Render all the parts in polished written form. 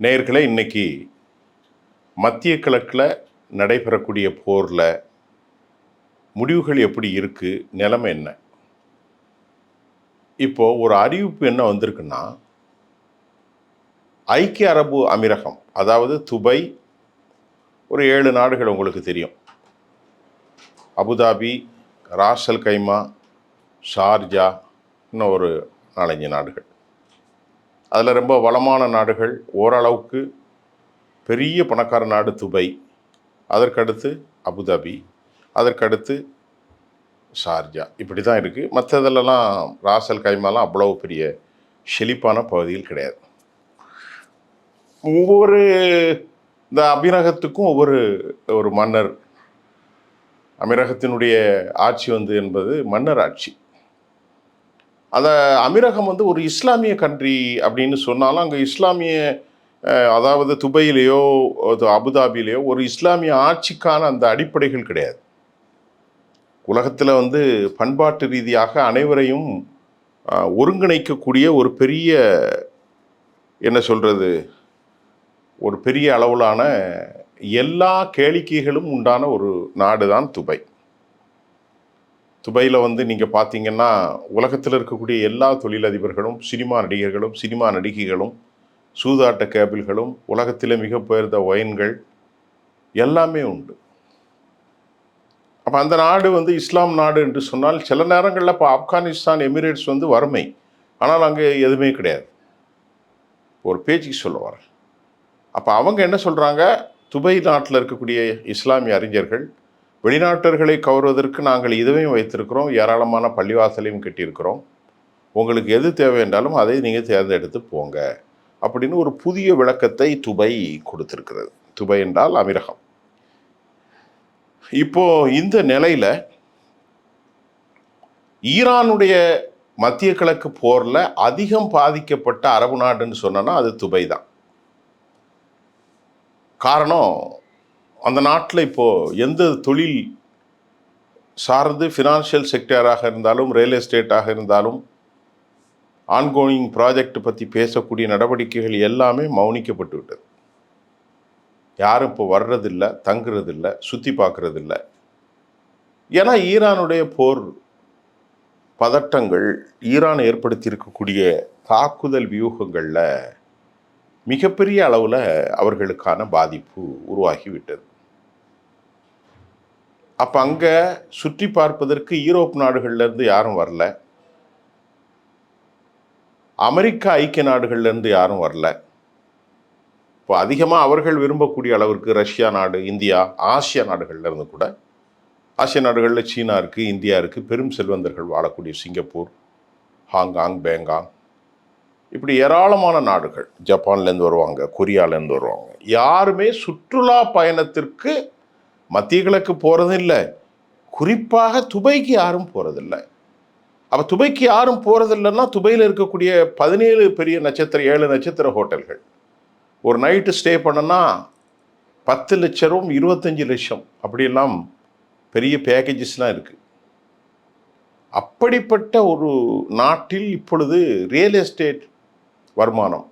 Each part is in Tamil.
நேயர்களே, இன்னைக்கு மத்திய கிழக்கில் நடைபெறக்கூடிய போரில் முடிவுகள் எப்படி இருக்குது, நிலைமை என்ன? இப்போது ஒரு அறிவிப்பு என்ன வந்திருக்குன்னா, ஐக்கிய அரபு அமீரகம், அதாவது துபை, ஒரு 7 நாடுகள் உங்களுக்கு தெரியும். அபுதாபி, ராஸ் அல் கைமா, ஷார்ஜா, இன்னும் ஒரு 4-5 நாடுகள். அதில் ரொம்ப வளமான நாடுகள், ஓரளவுக்கு பெரிய பணக்கார நாடு துபை, அதற்கடுத்து அபுதாபி, அதற்கடுத்து ஷார்ஜா, இப்படி தான் இருக்குது. மற்றதிலலாம் ராஸ் அல் கைமாலாம் அவ்வளவு பெரிய செழிப்பான பகுதியில் கிடையாது. ஒவ்வொரு இந்த அமீரகத்துக்கும் ஒரு மன்னர், அமீரகத்தினுடைய ஆட்சி என்பது மன்னர் ஆட்சி. அந்த அமீரகம் ஒரு இஸ்லாமிய கண்ட்ரி அப்படின்னு சொன்னாலும் அங்கே இஸ்லாமிய, அதாவது துபையிலேயோ அபுதாபியிலேயோ ஒரு இஸ்லாமிய ஆட்சிக்கான அந்த அடிப்படைகள் கிடையாது. உலகத்தில் பண்பாட்டு ரீதியாக அனைவரையும் ஒருங்கிணைக்கக்கூடிய ஒரு பெரிய, என்ன சொல்கிறது, ஒரு பெரிய அளவிலான எல்லா கேளிக்கைகளும் உண்டான ஒரு நாடு தான் துபை. துபையில் நீங்கள் பார்த்தீங்கன்னா உலகத்தில் இருக்கக்கூடிய எல்லா தொழிலதிபர்களும், சினிமா நடிகர்களும், சினிமா நடிகைகளும், சூதாட்ட கேபிள்களும், உலகத்தில் மிக பெயர்ந்த ஒயின்கள் எல்லாமே உண்டு. அப்போ அந்த நாடு இஸ்லாம் நாடு என்று சொன்னால் சில நேரங்களில் இப்போ ஆப்கானிஸ்தான், எமிரேட்ஸ் வறுமை, ஆனால் அங்கே எதுவுமே கிடையாது. ஒரு பேச்சுக்கு சொல்ல வர. அப்போ அவங்க என்ன சொல்கிறாங்க, துபை நாட்டில் இருக்கக்கூடிய இஸ்லாமிய அறிஞர்கள், வெளிநாட்டர்களை கவர்வதற்கு நாங்கள் இதுவையும் வைத்திருக்கிறோம், ஏராளமான பள்ளிவாசலையும் கட்டியிருக்கிறோம், உங்களுக்கு எது தேவை என்றாலும் அதை நீங்கள் தேர்ந்தெடுத்து போங்க அப்படின்னு ஒரு புதிய விளக்கத்தை துபை கொடுத்திருக்கிறது. துபை என்றால் அமீரகம். இப்போ இந்த நிலையில் ஈரானுடைய மத்திய கிழக்கு போரில் அதிகம் பாதிக்கப்பட்ட அரபு நாடுன்னு சொன்னா அது துபை தான். காரணம், அந்த நாட்டில் இப்போது எந்த தொழில் சார்ந்து ஃபினான்ஷியல் செக்டராக இருந்தாலும், ரியல் எஸ்டேட்டாக இருந்தாலும், ஆன்கோயிங் ப்ராஜெக்ட் பற்றி பேசக்கூடிய நடவடிக்கைகள் எல்லாமே மௌனிக்கப்பட்டு விட்டது. யாரும் இப்போ வர்றதில்லை, தங்குறதில்லை, சுற்றி பார்க்குறதில்லை. ஏன்னா ஈரானுடைய போர் பதட்டங்கள், ஈரான் ஏற்படுத்தியிருக்கக்கூடிய தாக்குதல் வியூகங்களில் மிகப்பெரிய அளவில் அவர்களுக்கான பாதிப்பு உருவாகிவிட்டது. அப்போ அங்கே சுற்றி பார்ப்பதற்கு யூரோப் நாடுகள்லேருந்து யாரும் வரல, அமெரிக்கா ஐக்கிய நாடுகள்லேருந்து யாரும் வரல. இப்போ அதிகமாக அவர்கள் விரும்பக்கூடிய அளவிற்கு ரஷ்யா நாடு, இந்தியா, ஆசிய நாடுகள்லேருந்து கூட, ஆசிய நாடுகளில் சீனா இருக்குது, இந்தியா இருக்குது, பெரும் செல்வந்தர்கள் வாழக்கூடிய சிங்கப்பூர், ஹாங்காங், பேங்காங், இப்படி ஏராளமான நாடுகள், ஜப்பான்லேருந்து வருவாங்க, கொரியாவிலேருந்து வருவாங்க. யாருமே சுற்றுலா பயணத்திற்கு மத்திய கிழக்கு போகிறதும் இல்லை, குறிப்பாக துபைக்கு யாரும் போகிறதில்லை. அப்போ துபைக்கு யாரும் போகிறதில்லைன்னா துபையில் இருக்கக்கூடிய 17 பெரிய நட்சத்திர, 7 நட்சத்திர ஹோட்டல்கள் ஒரு நைட்டு ஸ்டே பண்ணனா 10 லட்சம், 25 லட்சம், அப்படியெல்லாம் பெரிய பேக்கேஜஸ்லாம் இருக்குது. அப்படிப்பட்ட ஒரு நாட்டில் இப்பொழுது ரியல் எஸ்டேட் வருமானம்,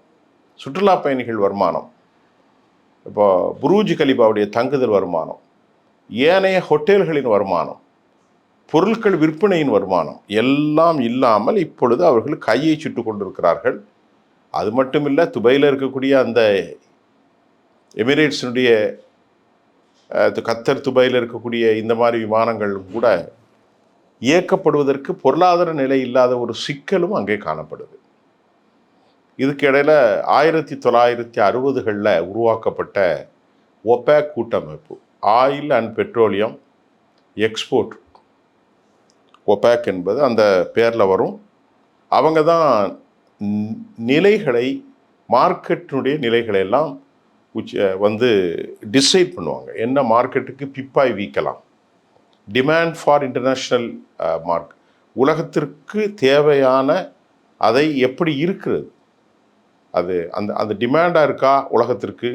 சுற்றுலா பயணிகள் வருமானம், இப்போ புரூஜ் கலிபாவுடைய தங்குதல் வருமானம், ஏனைய ஹோட்டல்களின் வருமானம், பொருட்கள் விற்பனையின் வருமானம் எல்லாம் இல்லாமல் இப்பொழுது அவர்கள் கையை சுட்டு கொண்டிருக்கிறார்கள். அது மட்டும் இல்லை, துபையில் இருக்கக்கூடிய அந்த எமிரேட்ஸினுடைய கத்தர், துபையில் இருக்கக்கூடிய இந்த மாதிரி விமானங்களும் கூட இயக்கப்படுவதற்கு பொருளாதார நிலை இல்லாத ஒரு சிக்கலும் அங்கே காணப்படுது. இதுக்கு இடையில் 1960களில் உருவாக்கப்பட்ட ஒபேக் கூட்டமைப்பு, oil and petroleum export, opaque என்பது அந்த பேரில் வரும். அவங்க தான் நிலைகளை, மார்க்கெட்டினுடைய நிலைகளை எல்லாம் டிசைட் பண்ணுவாங்க. என்ன மார்க்கெட்டுக்கு பிப்பாய் வீக்கலாம், டிமாண்ட் ஃபார் இன்டர்நேஷ்னல் மார்க், உலகத்திற்கு தேவையான அதை எப்படி இருக்கிறது, அது அந்த டிமாண்டாக இருக்கா, உலகத்திற்கு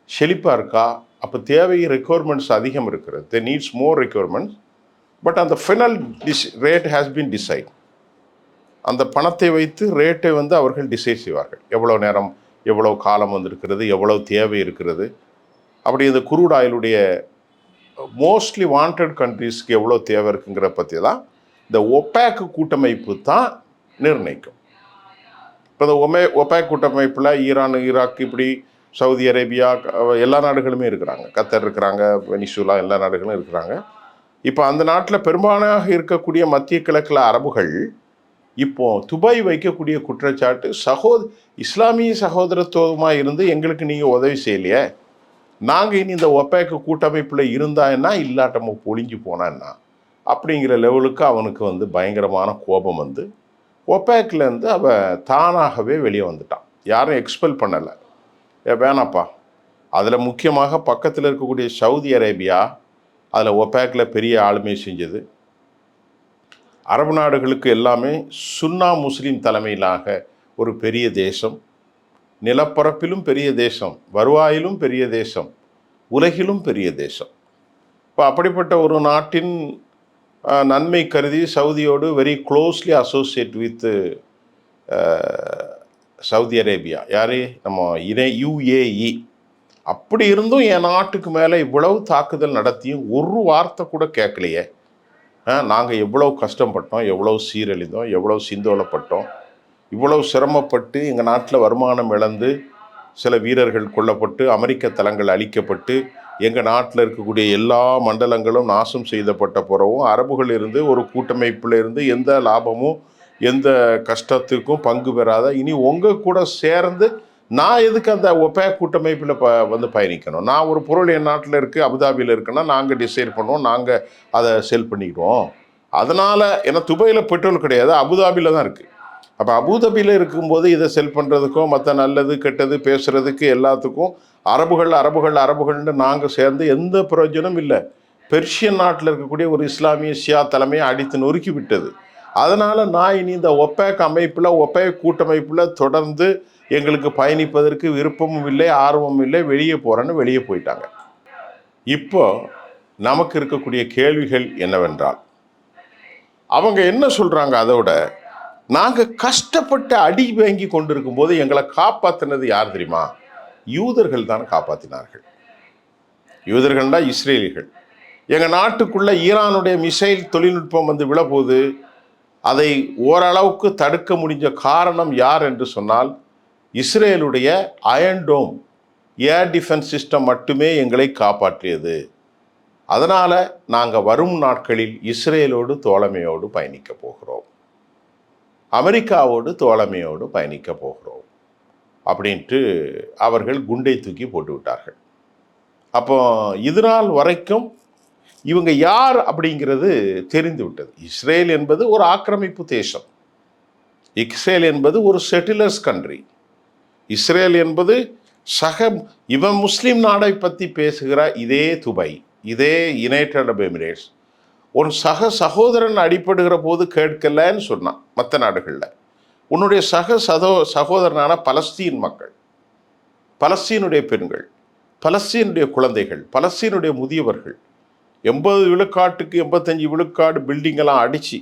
செழிப்பாக இருக்கா, அப்போ தேவை ரெக்யர்மெண்ட்ஸ் அதிகம் இருக்கிறது, தே நீட்ஸ் மோர் ரெக்யர்மெண்ட்ஸ், பட் அந்த final rate has been decide. அந்த பணத்தை வைத்து ரேட்டை அவர்கள் டிசைட் செய்வார்கள். எவ்வளோ நேரம், எவ்வளோ காலம் வந்திருக்கிறது, எவ்வளோ தேவை இருக்கிறது, அப்படி இந்த குரூட் ஆயிலுடைய மோஸ்ட்லி வாண்டட் கண்ட்ரீஸ்க்கு எவ்வளோ தேவை இருக்குங்கிற பற்றி தான் இந்த ஒபேக் கூட்டமைப்பு தான் நிர்ணயிக்கும். இப்போ இந்த ஒபேக் கூட்டமைப்பில் ஈரான், ஈராக், இப்படி சவுதி அரேபியா, எல்லா நாடுகளுமே இருக்கிறாங்க. கத்தர் இருக்கிறாங்க, வெனிசுலா, எல்லா நாடுகளும் இருக்கிறாங்க. இப்போ அந்த நாட்டில் பெரும்பாலாக இருக்கக்கூடிய மத்திய கிழக்கில் அரபுகள் இப்போ துபாய் வைக்கக்கூடிய குற்றச்சாட்டு, இஸ்லாமிய சகோதரத்துவமாக இருந்து எங்களுக்கு நீங்கள் உதவி செய்யலையே, நாங்கள் இனி இந்த ஒப்பேக்கு கூட்டமைப்பில் இருந்தான்னா இல்லாட்டமோ பொழிஞ்சு போனான்னா அப்படிங்கிற லெவலுக்கு அவனுக்கு பயங்கரமான கோபம் ஒப்பேக்லேருந்து அவன் தானாகவே வெளியே வந்துட்டான். யாரும் எக்ஸ்பெல் பண்ணலை, வேணாப்பா. அதில் முக்கியமாக பக்கத்தில் இருக்கக்கூடிய சவுதி அரேபியா அதில் ஒப்பேக்கில் பெரிய ஆளுமை செஞ்சது. அரபு நாடுகளுக்கு எல்லாமே சுன்னா முஸ்லீம் தலைமையிலாக ஒரு பெரிய தேசம், நிலப்பரப்பிலும் பெரிய தேசம், வருவாயிலும் பெரிய தேசம், உலகிலும் பெரிய தேசம். இப்போ அப்படிப்பட்ட ஒரு நாட்டின் நன்மை கருதி சவுதியோடு very closely associate with Saudi Arabia, யாரே நம்ம UAE. அப்படி இருந்தும் என் நாட்டுக்கு மேலே இவ்வளவு தாக்குதல் நடத்தியும் ஒரு வார்த்தை கூட கேட்கலையே. நாங்கள் எவ்வளோ கஷ்டப்பட்டோம், எவ்வளோ சீரழிந்தோம், எவ்வளோ சிந்தோலப்பட்டோம், இவ்வளவு சிரமப்பட்டு எங்கள் நாட்டில் வருமானம் இழந்து சில வீரர்கள் கொல்லப்பட்டு அமெரிக்க தளங்கள் அழிக்கப்பட்டு எங்கள் நாட்டில் இருக்கக்கூடிய எல்லா மண்டலங்களும் நாசம் செய்தப்பட்ட பிறவும் அரபுகள் இருந்து ஒரு கூட்டமைப்பில் இருந்து எந்த லாபமும் எந்த கஷ்டத்துக்கும் பங்கு பெறாத இனி உங்கள் கூட சேர்ந்து நான் எதுக்கு அந்த ஒபேக் கூட்டமைப்பில் பயணிக்கணும்? நான் ஒரு பொருள் என் நாட்டில் இருக்குது, அபுதாபியில் இருக்குன்னா நாங்கள் டிசைட் பண்ணுவோம், நாங்கள் அதை செல் பண்ணிடுவோம். அதனால் ஏன்னா துபாயில் பெட்ரோல் கிடையாது, அபுதாபியில் தான் இருக்குது. அப்போ அபுதாபியில் இருக்கும்போது இதை செல் பண்ணுறதுக்கும் மற்ற நல்லது கெட்டது பேசுகிறதுக்கு எல்லாத்துக்கும் அரபுகள்னு நாங்கள் சேர்ந்து எந்த பிரயோஜனம் இல்லை. பெர்ஷியன் நாட்டில் இருக்கக்கூடிய ஒரு இஸ்லாமிய ஷியா தலைமையை அடித்து நொறுக்கி விட்டது. அதனால் நான் இனி இந்த ஒப்பேக் அமைப்பில் ஒப்பேக் கூட்டமைப்பில் தொடர்ந்து எங்களுக்கு பயணிப்பதற்கு விருப்பமும் இல்லை, ஆர்வமும் இல்லை, வெளியே போகிறேன்னு வெளியே போயிட்டாங்க. இப்போ நமக்கு இருக்கக்கூடிய கேள்விகள் என்னவென்றால், அவங்க என்ன சொல்கிறாங்க, அதோட நாங்கள் கஷ்டப்பட்டு அடி வாங்கி கொண்டிருக்கும் போது எங்களை காப்பாற்றினது யார் தெரியுமா? யூதர்கள் தான் காப்பாற்றினார்கள். யூதர்கள்னா இஸ்ரேலிகள். எங்கள் நாட்டுக்குள்ள ஈரானுடைய மிசைல் தொழில்நுட்பம் விழப்போது அதை ஓரளவுக்கு தடுக்க முடிஞ்ச காரணம் யார் என்று சொன்னால் இஸ்ரேலுடைய அயர்ன் டோம் ஏர் டிஃபென்ஸ் சிஸ்டம் மட்டுமே எங்களை காப்பாற்றியது. அதனால் நாங்கள் வரும் நாட்களில் இஸ்ரேலோடு தோழமையோடு பயணிக்க போகிறோம், அமெரிக்காவோடு தோழமையோடு பயணிக்க போகிறோம் அப்படின்ட்டு அவர்கள் குண்டை தூக்கி போட்டு விட்டார்கள். அப்போ இதனால் வரைக்கும் இவங்க யார் அப்படிங்கிறது தெரிந்து விட்டது. இஸ்ரேல் என்பது ஒரு ஆக்கிரமிப்பு தேசம், இஸ்ரேல் என்பது ஒரு செட்டிலர்ஸ் கண்ட்ரி, இஸ்ரேல் என்பது இவன் முஸ்லீம் நாடை பற்றி பேசுகிற இதே துபாய், இதே யுனைடெட் அரப் எமிரேட்ஸ் ஒரு சகோதரன் அடிபடுகிற போது கேட்கலன்னு சொன்னான். மற்ற நாடுகளில் உன்னுடைய சகோதரனான பலஸ்தீன் மக்கள், பலஸ்தீனுடைய பெண்கள், பலஸ்தீனுடைய குழந்தைகள், பலஸ்தீனுடைய முதியவர்கள் 80 விழுக்காட்டுக்கு 85 விழுக்காடு பில்டிங்கெல்லாம் அடித்து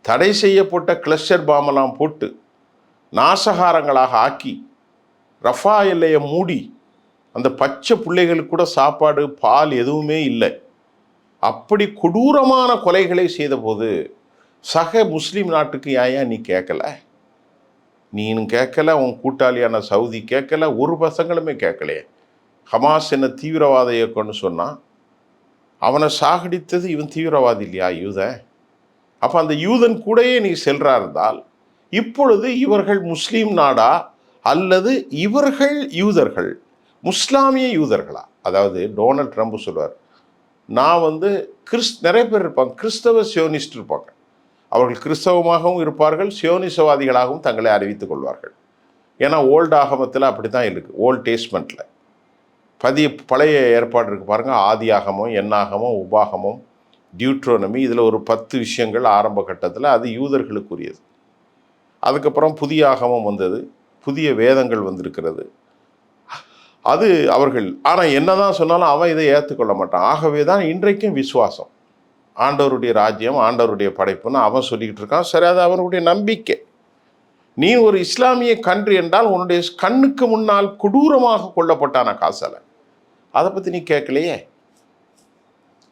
தடை செய்யப்பட்ட கிளஸ்டர் பாம்பெல்லாம் போட்டு நாசகாரங்களாக ஆக்கி ரஃபா எல்லையை மூடி அந்த பச்சை பிள்ளைகளுக்கு கூட சாப்பாடு பால் எதுவுமே இல்லை, அப்படி கொடூரமான கொலைகளை செய்தபோது முஸ்லீம் நாட்டுக்கு ஏன் நீ கேட்கல? நீனும் கேட்கல, உன் கூட்டாளியான சவுதி கேட்கல, ஒரு பசங்களுமே கேட்கலையே. ஹமாஸ் என்ன தீவிரவாத இயக்கம்னு சொன்னான், அவனை சாகடித்தது இவன் தீவிரவாதி இல்லையா யூதன்? அப்போ அந்த யூதன் கூடயே நீ செல்றா இருந்தால் இப்பொழுது இவர்கள் முஸ்லீம் நாடா அல்லது இவர்கள் யூதர்கள் முஸ்லாமிய யூதர்களா? அதாவது டொனால்ட் ட்ரம்ப் சொல்வார், நான் நிறைய பேர் இருப்பாங்க, கிறிஸ்தவ சியோனிஸ்ட் இருப்பாங்க, அவர்கள் கிறிஸ்தவமாகவும் இருப்பார்கள், சியோனிசவாதிகளாகவும் தங்களை அறிவித்துக் கொள்வார்கள். ஏன்னா ஓல்டு ஆகமத்தில் அப்படி தான் இருக்குது. ஓல்டு டேஸ்ட்மெண்ட்டில் பழைய ஏற்பாடு இருக்குது பாருங்கள், ஆதி ஆகமம், எண்ணாகமம், உபாகமம், டியூட்ரோனமி, இதில் ஒரு 10 விஷயங்கள் ஆரம்ப கட்டத்தில் அது யூதர்களுக்குரியது. அதுக்கப்புறம் புதிய ஆகமம் வந்தது, புதிய வேதங்கள் வந்திருக்கிறது, அது அவர்கள். ஆனால் என்ன தான் சொன்னாலும் அவன் இதை ஏற்றுக்கொள்ள மாட்டான். ஆகவே தான் இன்றைக்கும் விசுவாசம், ஆண்டவருடைய ராஜ்யம், ஆண்டவருடைய படைப்புன்னு அவன் சொல்லிக்கிட்டு இருக்கான். சரி, அது அவனுடைய நம்பிக்கை. நீ ஒரு இஸ்லாமிய கன்று என்றால் உன்னுடைய கண்ணுக்கு முன்னால் கொடூரமாக கொல்லப்பட்டான காசால. அதை பற்றி நீ கேட்கலையே,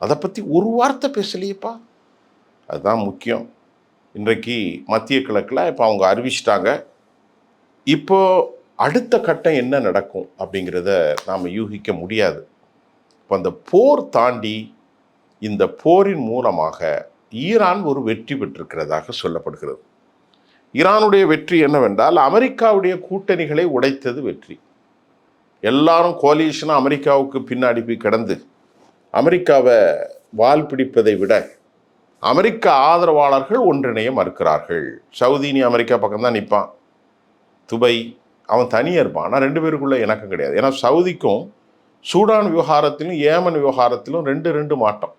அதை பற்றி ஒரு வார்த்தை பேசலையேப்பா. அதுதான் முக்கியம். இன்றைக்கு மத்திய கிழக்கில் இப்போ அவங்க அறிவிச்சிட்டாங்க. இப்போ அடுத்த கட்டம் என்ன நடக்கும் அப்படிங்கிறத நாம் யூகிக்க முடியாது. இப்போ அந்த போர் தாண்டி இந்த போரின் மூலமாக ஈரான் ஒரு வெற்றி பெற்றிருக்கிறதாக சொல்லப்படுகிறது. ஈரானுடைய வெற்றி என்னவென்றால் அமெரிக்காவுடைய கூட்டணிகளை உடைத்தது வெற்றி. எல்லாரும் கோலிஷனாக அமெரிக்காவுக்கு பின்னாடி போய் கிடந்து அமெரிக்காவை வால் பிடிப்பதை விட அமெரிக்க ஆதரவாளர்கள் ஒன்றிணைய மறுக்கிறார்கள். சவுதி நீ அமெரிக்கா பக்கம்தான் நிற்பான், துபை அவன் தனியாக இருப்பான். ஆனால் ரெண்டு பேருக்குள்ள இணக்கம் கிடையாது. ஏன்னா சவுதிக்கும் சூடான் விவகாரத்திலும் ஏமன் விவகாரத்திலும் ரெண்டு மாட்டம்.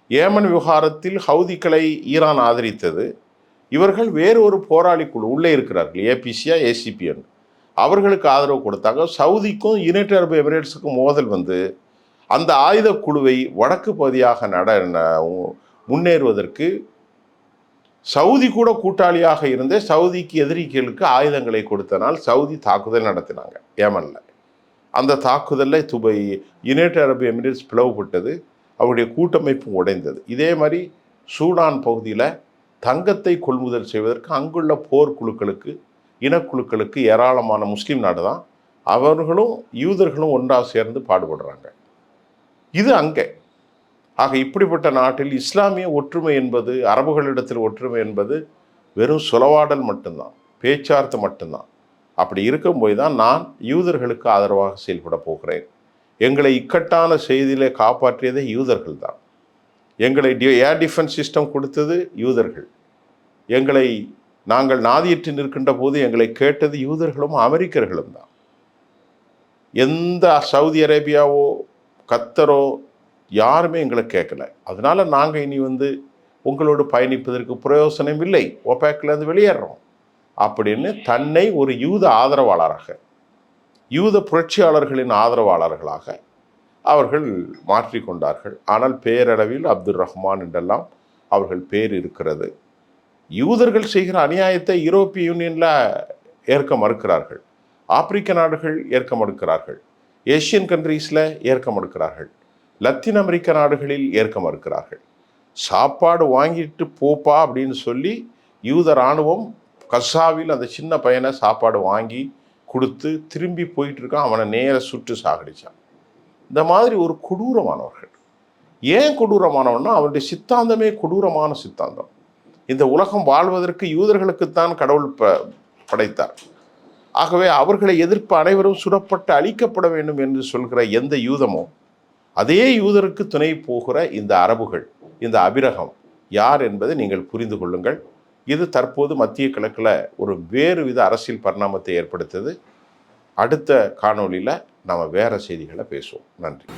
ஏமன் விவகாரத்தில் ஹவுதிகளை ஈரான் ஆதரித்தது. இவர்கள் வேறு ஒரு போராளி குழு உள்ளே இருக்கிறார்கள், ஏபிசியா ஏசிபிஎன், அவர்களுக்கு ஆதரவு கொடுத்தாங்க. சவுதிக்கும் யுனைடெட் அரபு எமிரேட்ஸுக்கும் மோதல் வந்து அந்த ஆயுத குழுவை வடக்கு பகுதியாக முன்னேறுவதற்கு சவுதி கூட கூட்டாளியாக இருந்தே சவுதிக்கு எதிரிகளுக்கு ஆயுதங்களை கொடுத்தனால் சவுதி தாக்குதல் நடத்தினாங்க ஏமனில். அந்த தாக்குதலில் துபை யுனைடெட் அரபு எமிரேட்ஸ் பிளவுபட்டது, அவருடைய கூட்டமைப்பு உடைந்தது. இதே மாதிரி சூடான் பகுதியில் தங்கத்தை கொள்முதல் செய்வதற்கு அங்குள்ள போர்க்குழுக்களுக்கு இனக்குழுக்களுக்கு ஏராளமான முஸ்லீம் நாடு தான், அவர்களும் யூதர்களும் ஒன்றாக சேர்ந்து பாடுபடுறாங்க. இது அங்கே. ஆக இப்படிப்பட்ட நாட்டில் இஸ்லாமிய ஒற்றுமை என்பது, அரபுகளிடத்தில் ஒற்றுமை என்பது வெறும் சொலவாடல் மட்டும்தான், பேச்சார்த்தை மட்டும்தான். அப்படி இருக்கும்போது தான் நான் யூதர்களுக்கு ஆதரவாக செயல்பட போகிறேன். எங்களை இக்கட்டான செய்தியிலே காப்பாற்றியதே யூதர்கள் தான். எங்களை ஏர் டிஃபென்ஸ் சிஸ்டம் கொடுத்தது யூதர்கள். நாங்கள் நாதியற்று நிற்கின்ற போது எங்களை கேட்டது யூதர்களும் அமெரிக்கர்களும் தான். எந்த சவுதி அரேபியாவோ கத்தரோ யாருமே எங்களை கேட்கல. அதனால நாங்கள் இனி உங்களோடு பயணிப்பதற்கு பிரயோசனம் இல்லை, ஒபேக்லேருந்து வெளியேறோம் அப்படின்னு தன்னை ஒரு யூத ஆதரவாளராக, யூத புரட்சியாளர்களின் ஆதரவாளர்களாக அவர்கள் மாற்றிக்கொண்டார்கள். ஆனால் பேரளவில் அப்துல் ரஹ்மான் என்றெல்லாம் அவர்கள் பேர் இருக்கிறது. யூதர்கள் செய்கிற அநியாயத்தை யூரோப்பிய யூனியனில் ஏற்க மறுக்கிறார்கள், ஆப்பிரிக்க நாடுகள் ஏற்க மறுக்கிறார்கள், ஏஷியன் கண்ட்ரீஸில் ஏற்க மறுக்கிறார்கள், லத்தீன் அமெரிக்க நாடுகளில் ஏற்க மறுக்கிறார்கள். சாப்பாடு வாங்கிட்டு போப்பா அப்படின்னு சொல்லி யூத இராணுவம் கசாவில் அந்த சின்ன பையனை சாப்பாடு வாங்கி கொடுத்து திரும்பி போயிட்டு இருக்கான். அவனை நேர சுட்டு சாகடிச்சான். இந்த மாதிரி ஒரு கொடூரமானவர்கள். ஏன் கொடூரமானவன்னா அவருடைய சித்தாந்தமே கொடூரமான சித்தாந்தம். இந்த உலகம் வாழ்வதற்கு யூதர்களுக்குத்தான் கடவுள் படைத்தார். ஆகவே அவர்களை எதிர்ப்பு அனைவரும் சுடப்பட்டு அழிக்கப்பட வேண்டும் என்று சொல்கிற எந்த யூதமோ அதே யூதருக்கு துணை போகிற இந்த அரபுகள், இந்த அபிரகம் யார் என்பதை நீங்கள் புரிந்து கொள்ளுங்கள். இது தற்போது மத்திய கிழக்கில் ஒரு வேறு வித அரசியல் பரிணாமத்தை ஏற்படுத்தது. அடுத்த காணொளியில் நாம் வேறு செய்திகளை பேசுவோம். நன்றி.